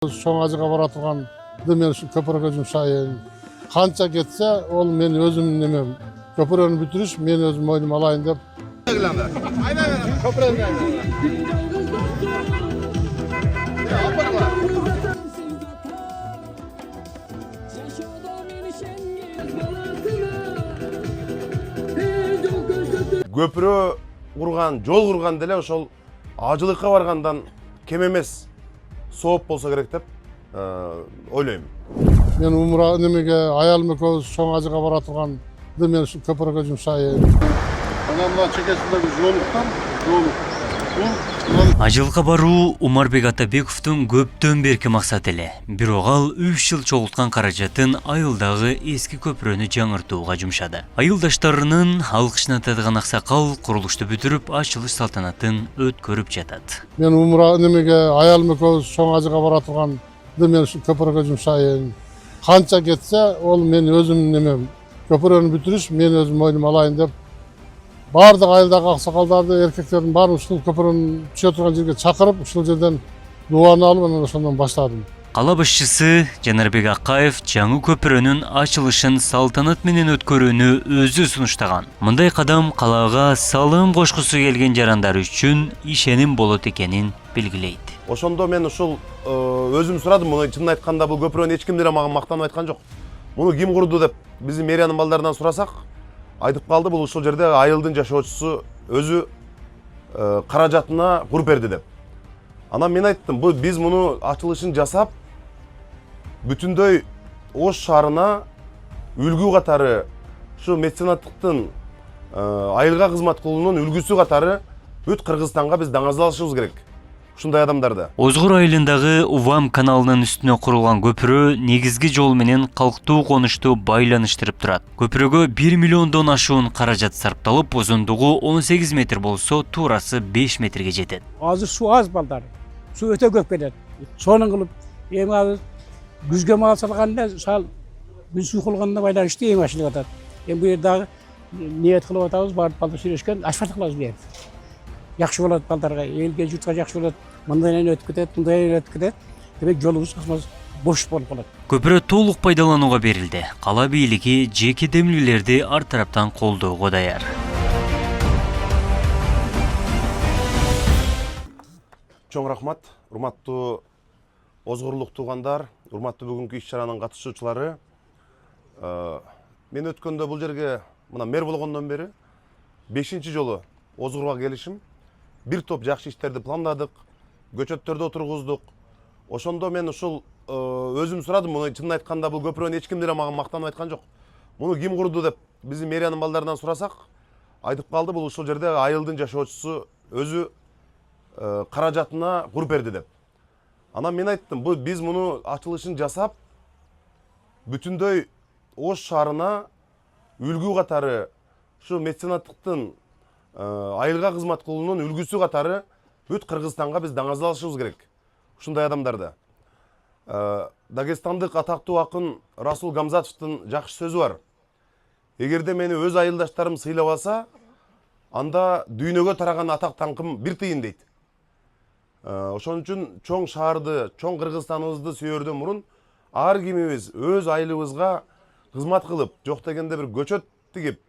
Soң ажыға баратылғанды мен үшін көпірге жұмсайын. Қанша кетсе, ол мен өзім немем. Көпірені бүтіріш, мен өзім мойным алайын деп. Көпірі құрған, жол құрған деле ошол ажылыққа барғандан кем емес сооп болса керек деп ойлойм. Мен умра немеге аялым экөөбүз соң ажыға баратылғанды мен үшін көпірге жұмсайын. Мына чекесіндегі жолук. Ажылға баруу Умарбек Атабековтун көптөн берки максат эле. Бирок ал 3 жыл чогулткан каражатын айылдагы эски көпүрөнү жаңыртууга жумшады. Айылдаштарынын алкышына татыган аксакал курулушту бүтүрүп, ачылыш салтанатын өткөрүп жатат. Мен умра немеге аялым экөөбүз соң ажыға баратылғанды мен үшін көпірге жұмсайын. Қанша кетсе, ол мен өзім немем. Көпірені бүтіріш, мен өзім мойным алайын деп. Бардық айылдағы ақсақалдарды, еркектердің барын ушул көпірін түшө турган жерге чакырып, ушул жерден дуаны алып, анан ошондон баштадым. Кала башчысы Жанарбек Акаев жаңы көпүрөнүн ачылышын салтанат менен өткөрүүнү өзү сунуштаган. Мындай кадам калага салым кошкусу келген жарандар үчүн ишеним болот экенин белгилейт. Ошондо мен ушул өзүм сурадым, муну чынын айтканда бул көпүрөнү эч ким деле мага мактанып айткан жок. Муну ким курду деп биздин мэриянын балдарынан сурасак, айтып калды, бул ушул жерде айылдын жашоочусу өзү каражатына куруп берди деп. Анан мен айттым, биз муну ачылышын жасап, бүтүндөй Ош шаарына үлгү катары, ушу меценаттыктын айылга кызмат кылуунун үлгүсү катары бүт Кыргызстанга биз даңазалашыбыз керек. Ушундай адамдарды. Озгур айылындагы Увам каналынын үстүнө курулган көпүрө негизги жол менен калктуу конушту байланыштырып турат. Көпүрөгө 1 миллиондон ашуун каражат сарпталып, узундугу 18 метр болсо, туурасы 5 метрге жетет. Азыр суу аз балдар. Суу өтө көп кетет. Сонун кылып, эң азыр күзгө мал салганда, сал күн суу кылганда байланыштуу эң ашылып атат. Эми бу жердагы ниет кылып атабыз, барып балдар сүйлөшкөн, асфальт кылабыз бу жерди. Жакшы болот балдарга, элге, журтка жакшы болот. Мындайдан өтүп кетет, мындайдан өтүп кетет. Демек жолубуз бош болуп калат. Көпүрө толук пайдаланууга берилди. Кала бийлиги жеке демилгелерди ар тараптан колдоого даяр. Чоң рахмат, урматтуу озгурлук туугандар, урматтуу бүгүнкү иш-чаранын катышуучулары. Мен өткөндө бул жерге мына мэр болгондон бери 5-чи жолу Озгурга келишим. Бир топ жакшы иштерди пландадык, көчөттөрдү отургуздук. Ошондо мен ушул өзүм сурадым, муну чынын айтканда бул көпүрөнү эч ким деле мага мактанып айткан жок. Муну ким курду деп биздин мэриянын балдарынан сурасак, айтып калды, бул ушул жерде айылдын жашоочусу өзү каражатына куруп берди деп. Анан мен айттым, биз муну ачылышын жасап, бүтүндөй Ош шаарына үлгү катары, ушу меценаттыктын айылга кызмат кылуунун үлгүсү катары бүт Кыргызстанга биз даңазалашыбыз керек. Ушундай адамдарды. Дагестандык атактуу акын Расул Гамзатовдун жакшы сөзү бар. Эгерде мени өз айылдаштарым сыйлабаса, анда дүйнөгө тараган атак таңкым бир тыйын дейт. Ошон үчүн чоң шаарды, чоң Кыргызстаныбызды сүйөрдөн мурун ар кимибиз өз айылыбызга кызмат кылып, жок дегенде бир көчөт тигип,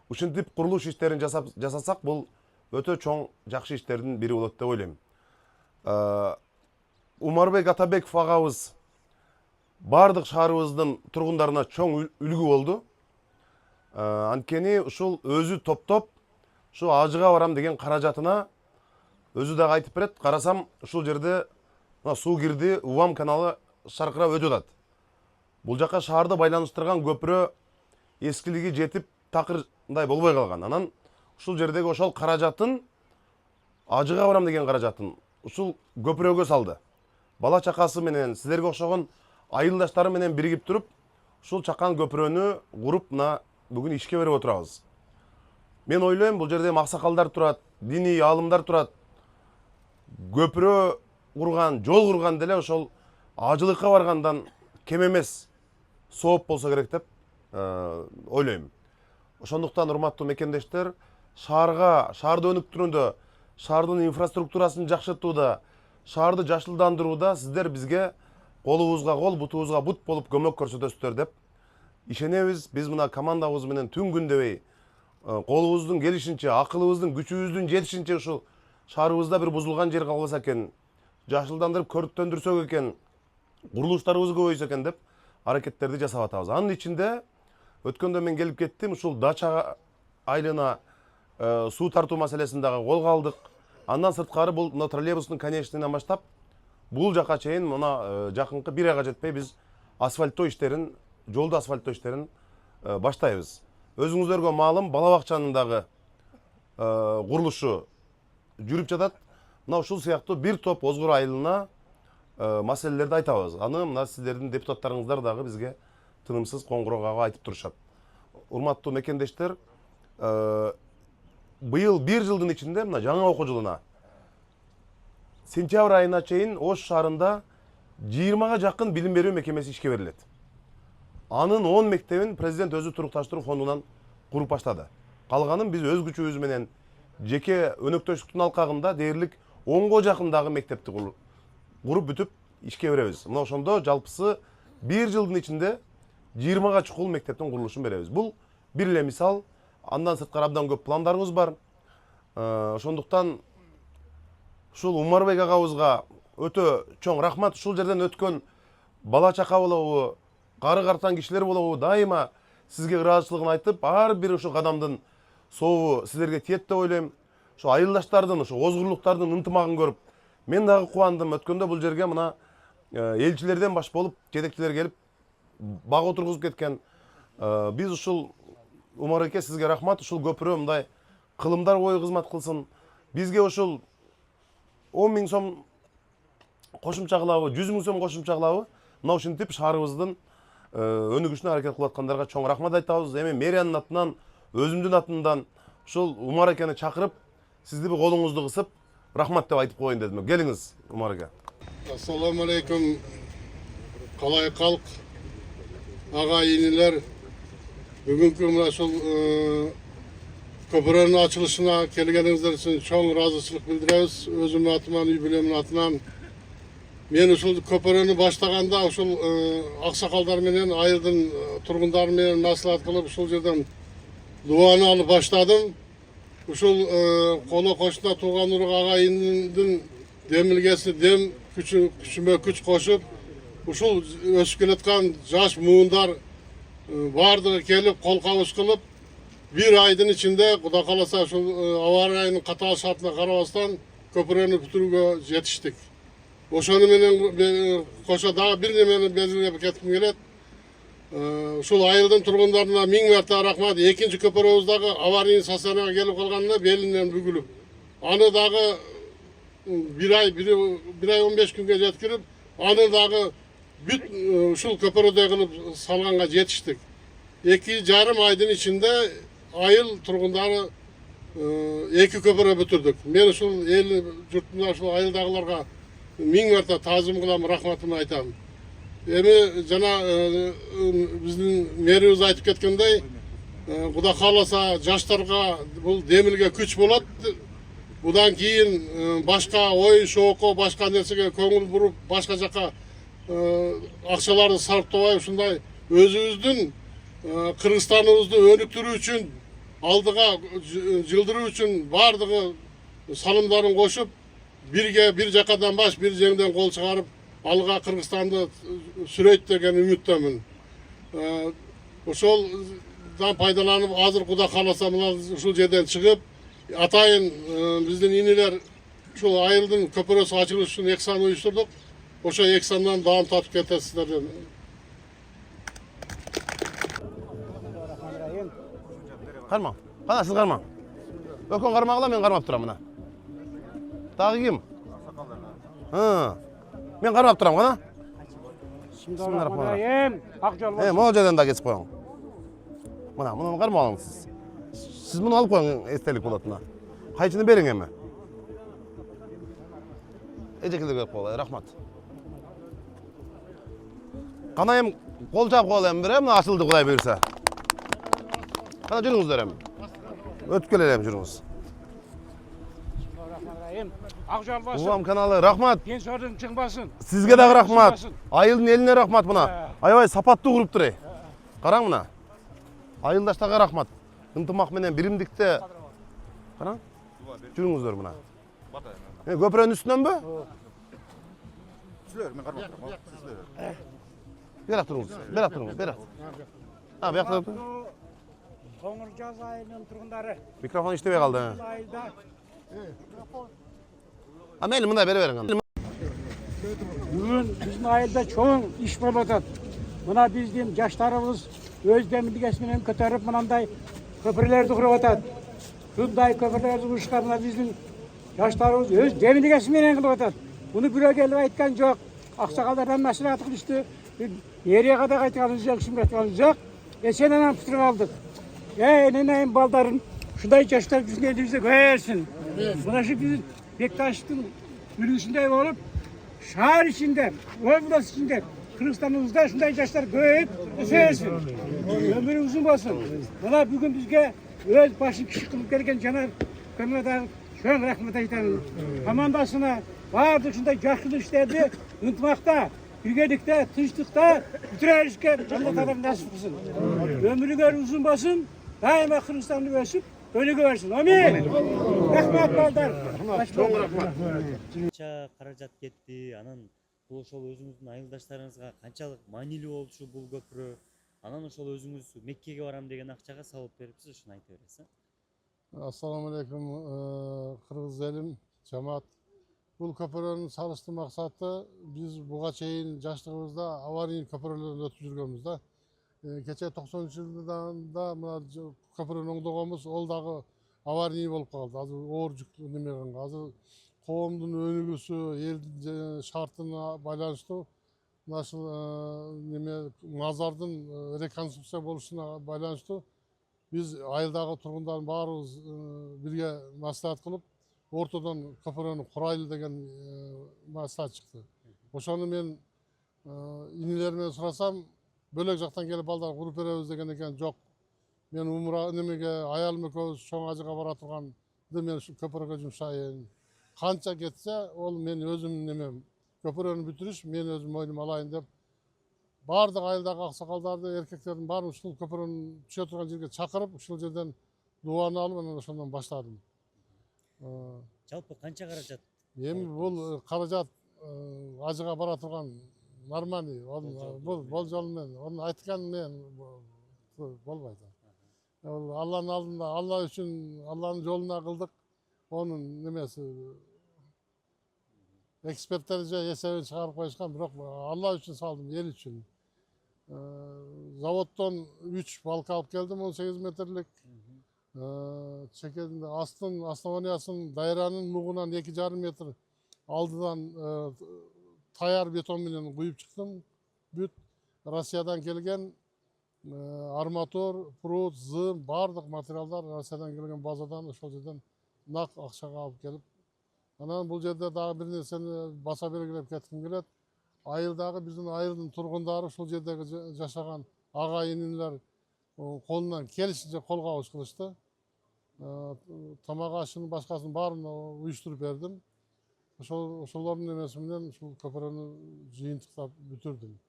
ушинтип курулуш иштерин жасасак, бул өтө чоң жакшы иштердин бири болот деп ойлойм. Умарбек Атабеков агабыз бардык шаарыбыздын тургундарына чоң үлгү болду. Анткени ушул өзү топтоп, ушу ажыга барам деген каражатына өзү дагы айтып берет. Карасам, ушул жерде суу кирди, Увам каналы шаркырап өтүп атат. Бул жака шаарды байланыштырган көпүрө эскилиги жетип, такырдай болбой калган. Анан ушул жердеги ошол каражатын, ажыга барам деген каражатын, ушул көпүрөгө салды. Бала чакасы менен, силерге окшогон айылдаштары менен биригип туруп, ушул чакан көпүрөнү куруп, бүгүн ишке берип отурабыз. Мен ойлойм, бул жерде аксакалдар турат, диний аалымдар турат. Көпүрө курган, жол курган деле ошол ажылыкка баргандан кем эмес сооп болсо керек деп ойлойм. Ошондуктан урматтуу мекендештер, шаарды өнүктүрүүдө, шаардын инфраструктурасын жакшыртууда, шаарды жашылдандырууда сиздер бизге колубузга кол, бутубузга бут болуп көмөк көрсөтөсүздөр деп ишенебиз. Биз мына командабыз менен түн күн дебей колубуздун келишинче, акылыбыздын, күчүбүздүн жетишинче ушул шаарыбызда бир бузулган жер калбаса экен, жашылдандырып көрктөндүрсөк экен, курулуштарыбыз көбөйсө экен деп аракеттерди жасап атабыз. Анын ичинде өткөндө мен келип кеттим, ушул дача айылына суу тартуу маселесин дагы колго алдык. Андан сырткары бул мына троллейбустун конечныйынан баштап бул жака чейин мына жакынкы 1 айга жетпей биз асфальттоо иштерин, жолду асфальттоо иштерин баштайбыз. Өзүңүздөргө маалым, бала бакчанын дагы курулушу жүрүп жатат. Мына ушул сыяктуу бир топ Озгор айылына маселелерди айтабыз. Аны мына сиздердин депутаттарыңыздар дагы бизге тынымсыз коңгуроо кагып айтып турушат. Урматтуу мекендештер, быйыл 1 жылдын ичинде мына жаңы окуу жылына сентябрь айына чейин Ош шаарында 20га жакын билим берүү мекемеси ишке берилет. Анын 10 мектебин президент өзү турукташтыруу фондунан куруп баштады. Калганын биз өз күчүбүз менен жеке өнөктөштүктүн алкагында дээрлик 10го жакын дагы мектепти куруп бүтүп ишке беребиз. Мына ошондо жалпысы 1 жылдын ичинде 20га чукул мектептин курулушун беребиз. Бул бир эле мисал. Андан сырткары абдан көп пландарыбыз бар. Ошондуктан ушул Умарбек агабызга өтө чоң рахмат. Ушул жерден өткөн бала чака болобу, кары картан кишилер болобу, дайыма сизге ыраазычылыгын айтып, ар бир ушул кадамдын сообу силерге тиет деп ойлойм. Ошо айылдаштардын, ошо озгурлуктардын ынтымагын көрүп, мен дагы кубандым. Өткөндө бул жерге мына элчилерден баш болуп, жетекчилер келип бак отургузуп кеткен. Биз ушул Умарбекке сизге рахмат. Ушул көпүрө мындай кылымдар бою кызмат кылсын. Бизге ушул 10 000 сом кошумча кылабы, 100 000 сом кошумча кылабы, мына ушинтип шаарыбыздын өнүгүшүнө аракет кылып аткандарга чоң рахмат айтабыз. Эми мэриянын атынан, өзүмдүн атымдан ушул Умарбекени чакырып, сизди бир колуңузду кысып, рахмат деп айтып коеюн дедим. Келиңиз, Умарбек. Ассаламу алейкум, калай калк, ага инилер. Бүгүнкү мына ушул көпүрөнүн ачылышына келгениңиздер үчүн чоң ыраазычылык билдиребиз. Өзүмдүн атыман, үй бүлөмдүн атынан. Мен ушул көпүрөнү баштаганда ушул аксакалдар менен, айылдын тургундары менен маслихат кылып ушул жерден дуаны алып баштадым. Ушул коло кошуна тууган урук агайындын демилгеси дем күчүмө күч кошуп, ушул өсүп келаткан жаш муундар бардыгы келип кол кабыш кылып, 1 айдын ичинде Кудай кааласа ушул аба ырайынын катаал шартына карабастан көпүрөнү бүтүрүүгө жетиштик. Ошону менен кошо дагы бир немени белгилеп кетким келет. Ушул айылдын тургундарына 1000 марта рахмат. Экинчи көпүрөбүз дагы аварийный состоянияга келип калганына белинен бүгүлүп. Аны дагы 1 ай 15 күнгө жеткирип, аны дагы бүт ушул көпүрөдөй кылып салганга жетиштик. 2,5 айдын ичинде айыл тургундары 2 көпүрө бүтүрдүк. Мен ушул эл журтуна, ушул айылдагыларга 1000 марта таазим кылам, рахматымды айтам. Эми жана биздин мэрибиз айтып кеткендей, Кудай кааласа жаштарга бул демилге күч болот. Будан кийин башка ой шоокко, башка нерсеге көңүл буруп, башка жака акчаларды сарптабай, ушундай өзүбүздүн Кыргызстаныбызды өнүктүрүү үчүн, алдыга жылдыруу үчүн бардыгы салымдарын кошуп, бирге бир жакадан баш, бир жеңден кол чыгарып, алга Кыргызстанды сүрөйт деген үмүттөмүн. Ошолдан пайдаланып, азыр Кудай кааласа мына ушул жерден чыгып, атайын биздин инилер ушул айылдын көпүрөсү ачылыш үчүн эксан уюштурдук. Ошо эксандан даам татып кетесиздер. Карма. Кана сиз карма. Өкөн кармагыла, мен кармап турам мына. Дагы ким? Мен кармап турам кана. Бисмиллахиррахманиррахим. Ак жол болсун. Могул жерден да кетип коюң. Муну кармап алыңыз. Сиз муну алып коюң, эстелик болот мына. Кайчыны бериң эми. Эжекелге берип коелу, рахмат. Кана эми кол чаап коелу эми бир, мына ачылды Кудай буйрса. Кана жүрүңүздөр эми. Өтүп келели эми жүрүңүз. Hem Akjal basın. Uvam kanalı rahmat. Ken sorun çıkmasın. Sizge dagı rahmat. Çıkmasın. Ayılın eline rahmat buna. Ha. Aябай сапаттуу куруп ey. Караң мына. Айылдаштарга рахмат. Ынтымак менен биримдикте. Караң. Жүрүңүздөр мына. Көпүрөнүн үстүнөнбү? Sizler, men qarab turibman. Sizler. Бер туруңуз. Бер туруңуз. Бер. Ha, bu yakta. Qo'ng'irjoz ayının turg'unlari. Mikrofon işlemeye kaldı. Bu ayda Ha, meyli mınday beri verin. bugun bizning ayılda cho'ng ish bo'lib o'tadi. Buna bizning yoshlarimiz o'z demilgasi bilan ko'tarib bunday ko'pirlarni qurib o'tadi. Bunday ko'pirlarni qurishlarni bizning yoshlarimiz o'z demilgasi bilan qilib o'tadi. Buni birov kelib aytgan yo'q. Oqsoqollardan maslahat qilishdi. Nereye kadar aytganimiz yo'q, shunga aytganimiz yo'q. Esen'den putur aldık. Neneyim baldarın şuday yaşlar bizim elimizde koyarsın. Buna şu bizim Bektaş'ın yürüyüşünde olup şehir içinde, Oğuz'da içinde Kırgızistan'ımızda şuday yaşlar koyup esersin. Ömrü uzun olsun. Buna bugün bizge öz başın kişi kılıp gelirken Caner Kömür'e şöyle rahmet aytanım. Komandasına vardı şuday yaşlı işlerdi unutmakta. Yügelikte, tışlıkta bütün erişke cennet adam nasip kılsın. Ömrü gör uzun basın, daima Kırgızistan'ı ösüp, öyle görsün. Amin. Rahmat baldar. Çok rahmat. Канча каражат кетти, анан бул ошол өзүңүздүн айылдаштарыңызга канчалык маанилүү болчу бул көпүрө, анан ошол өзүңүз Меккеге барам деген акчага салып берипсиз, ушуну айтып бересиз. Assalamu alaikum Kırgız elim, cemaat. Бұл көпірөнүн салыштуу максаты биз буга чейин жаштыгыбызда аварий көпүрөлөрдөн өтүп жүргөнбүз да. Кече 90-жылдарда мына көпүрөнү оңдогонбуз, ол дагы аварий болуп калды. Азыр оор жүк немеген. Азыр коомдун өнүгүүсү, элдин шартына байланыштуу ушул неме мазардын реконструкция болушуна байланыштуу биз айылдагы тургундардын баарыбыз бирге маслихат кылып ортодон көпүрөнү курайлы деген маслихат чыкты. Ошону мен инилеримден сурасам, бөлөк жактан келип балдар куруп беребиз деген экен. Жок. Мен умра немеге аялым экөөбүз чоң ажыга бара турганды мен ушу көпүрөгө жумшайын. Канча кетсе, ол мен өзүм немем. Көпүрөнү бүтүрүш мен өзүм мойнума алайын деп бардык айылдагы аксакалдарды, эркектердин баарын ушул көпүрөнү түшө турган жерге чакырып, ушул жерден дуаны алып, анан ошондон баштадым. Жалпы канча каражат? Эми бул каражат ажыга бара турган нормальный, бул болжол менен, onu айткан менен болбойт. Алланын алдында, Алла үчүн, Алланын жолуна кылдык. Онун немеси эксперттер же эсебин чыгарып коюшкан, бирок Алла үчүн салдым, эл үчүн. Заводдон 3 балка алып келдим, 18 метрлик. Чекединде основаниясын дайранын нугунан 2,5 метр алдыдан таяр бетон менен куюп чыктым. Бүт Россиядан келген арматур, прут, зым, бардык материалдар Россиядан келген базадан ошол жерден нак акчага алып келип. Анан бул жерде дагы бир нерсени баса белгилеп кетким келет. Айылдагы биздин айылдын тургундары ушул жердеги жашаган ага инилер колунан келишинче кол кабыш кылышты. Тамак ашынын башкасын баарын уюштуруп бердим. Ошолордун эмеси менен ушул көпүрөнү жыйынтыктап бүтүрдүм.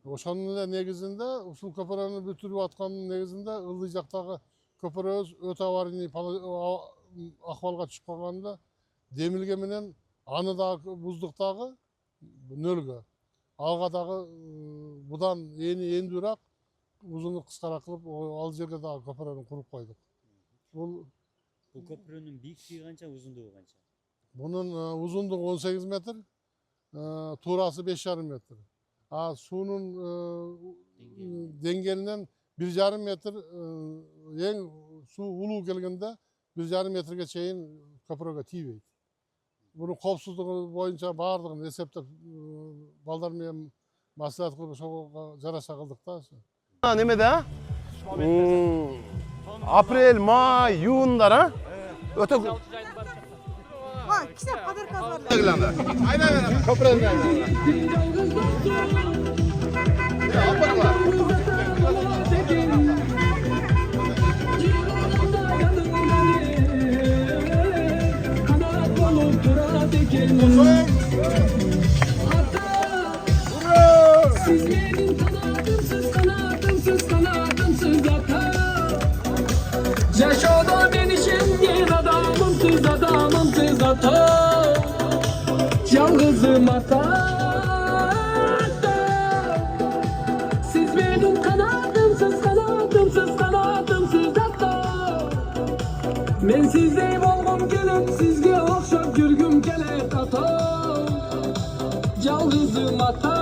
Ошонун эле негизинде ушул көпүрөнү бүтүрүп аткандын негизинде ылдый жактагы көпүрөбүз өтө аварийный акыбалга түшүп калганда демилге менен аны дагы буздук дагы нөлгө. Алга дагы будан эндүүрөөк узуну кыскараак кылып ал жерге дагы көпүрөнү куруп койдук. Бул көпүрөнүн бийиктиги канча, узундугу канча? Bunun uzunluğu 18 metre, tuğrası 5,5 metre. Suyun dengelinden 1,5 metre, en su ulu gelgende 1,5 metrege çeyin köprüge tiybeydi. Bunun kopsuzluğu boyunca bağırdığını eseptep balдар менен maslahat kılıp şoğa jaraşa kıldık da. Nemede? Aprel, may, iyunlar ha? Öte Kitap kadar kazanlar. Aynen. Köprüden. Ya yapma. Siz benim kanadımsız ata. Yaşada beni şengin adamımsız ata. Yalnızım ata. Siz benim kanadımsız ata. Men sizdey bolgum kelep, sizge okşap yürgüm kelep ata. Yalnızım ata.